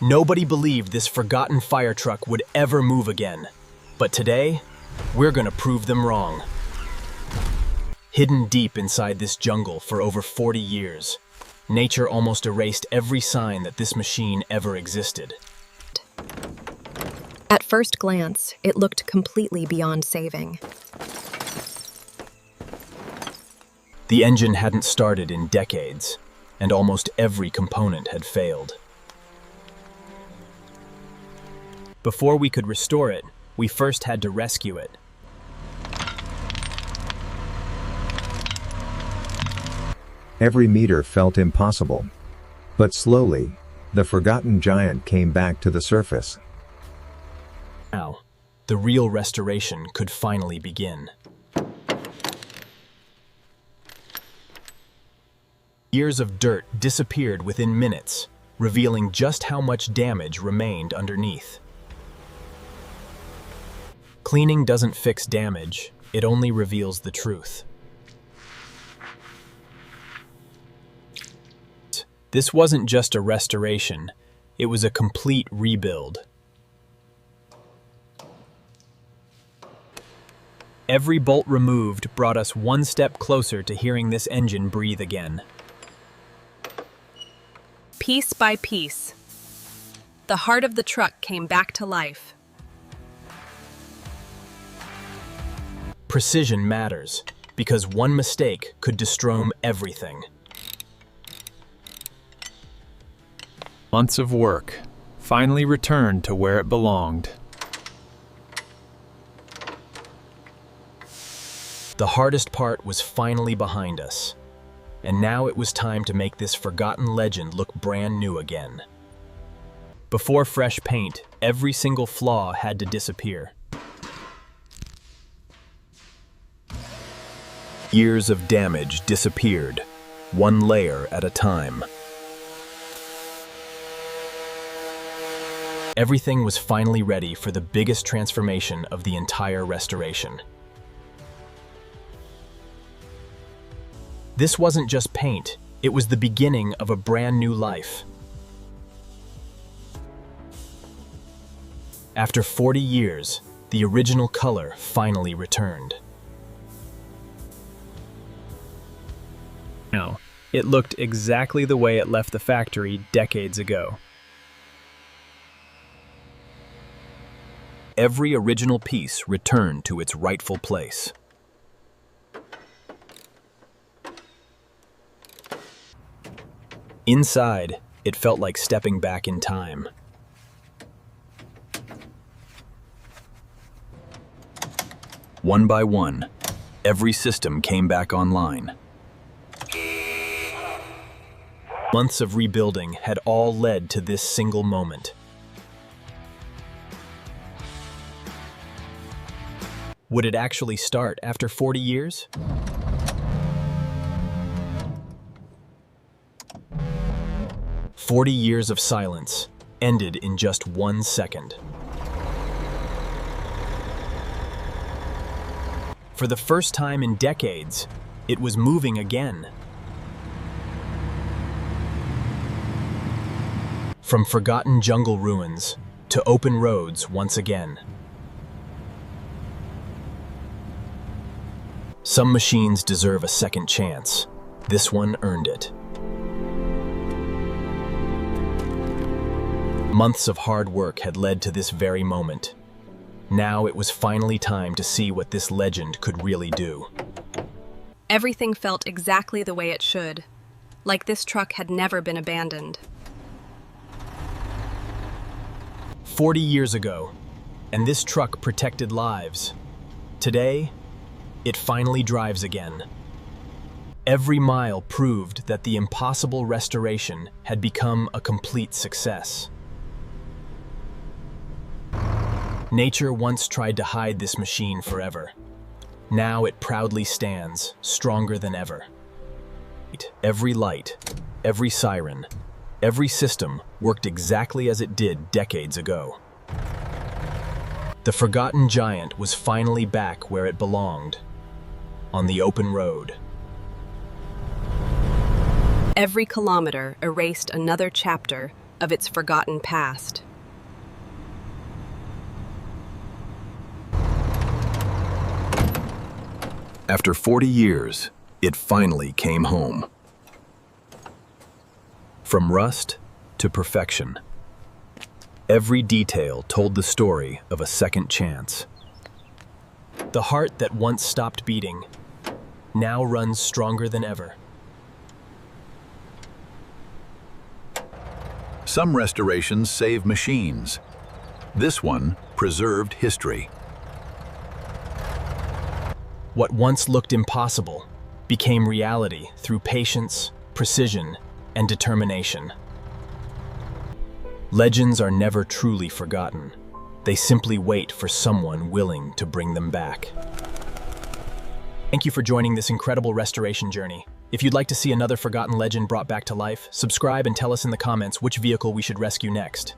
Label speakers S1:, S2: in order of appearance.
S1: Nobody believed this forgotten fire truck would ever move again. But today, we're gonna prove them wrong. Hidden deep inside this jungle for over 40 years, nature almost erased every sign that this machine ever existed.
S2: At first glance, it looked completely beyond saving.
S1: The engine hadn't started in decades, and almost every component had failed. Before we could restore it, we first had to rescue it.
S3: Every meter felt impossible. But slowly, the forgotten giant came back to the surface.
S1: Now, the real restoration could finally begin. Years of dirt disappeared within minutes, revealing just how much damage remained underneath. Cleaning doesn't fix damage, it only reveals the truth. This wasn't just a restoration, it was a complete rebuild. Every bolt removed brought us one step closer to hearing this engine breathe again.
S4: Piece by piece, the heart of the truck came back to life.
S1: Precision matters, because one mistake could destroy everything.
S5: Months of work finally returned to where it belonged.
S1: The hardest part was finally behind us, and now it was time to make this forgotten legend look brand new again. Before fresh paint, every single flaw had to disappear. Years of damage disappeared, one layer at a time. Everything was finally ready for the biggest transformation of the entire restoration. This wasn't just paint, it was the beginning of a brand new life. After 40 years, the original color finally returned. Now, it looked exactly the way it left the factory decades ago. Every original piece returned to its rightful place. Inside, it felt like stepping back in time. One by one, every system came back online. Months of rebuilding had all led to this single moment. Would it actually start after 40 years? "40 years of silence ended in just 1 second. For the first time in decades, it was moving again. From forgotten jungle ruins to open roads once again. Some machines deserve a second chance. This one earned it. Months of hard work had led to this very moment. Now it was finally time to see what this legend could really do.
S4: Everything felt exactly the way it should, like this truck had never been abandoned.
S1: 40 years ago, and this truck protected lives. Today, it finally drives again. Every mile proved that the impossible restoration had become a complete success. Nature once tried to hide this machine forever. Now it proudly stands, stronger than ever. Every light, every siren, every system worked exactly as it did decades ago. The forgotten giant was finally back where it belonged, on the open road.
S4: Every kilometer erased another chapter of its forgotten past.
S1: After 40 years, it finally came home. From rust to perfection, every detail told the story of a second chance. The heart that once stopped beating now runs stronger than ever.
S6: Some restorations save machines. This one preserved history.
S1: What once looked impossible became reality through patience, precision, and determination. Legends are never truly forgotten. They simply wait for someone willing to bring them back. Thank you for joining this incredible restoration journey. If you'd like to see another forgotten legend brought back to life, subscribe and tell us in the comments which vehicle we should rescue next.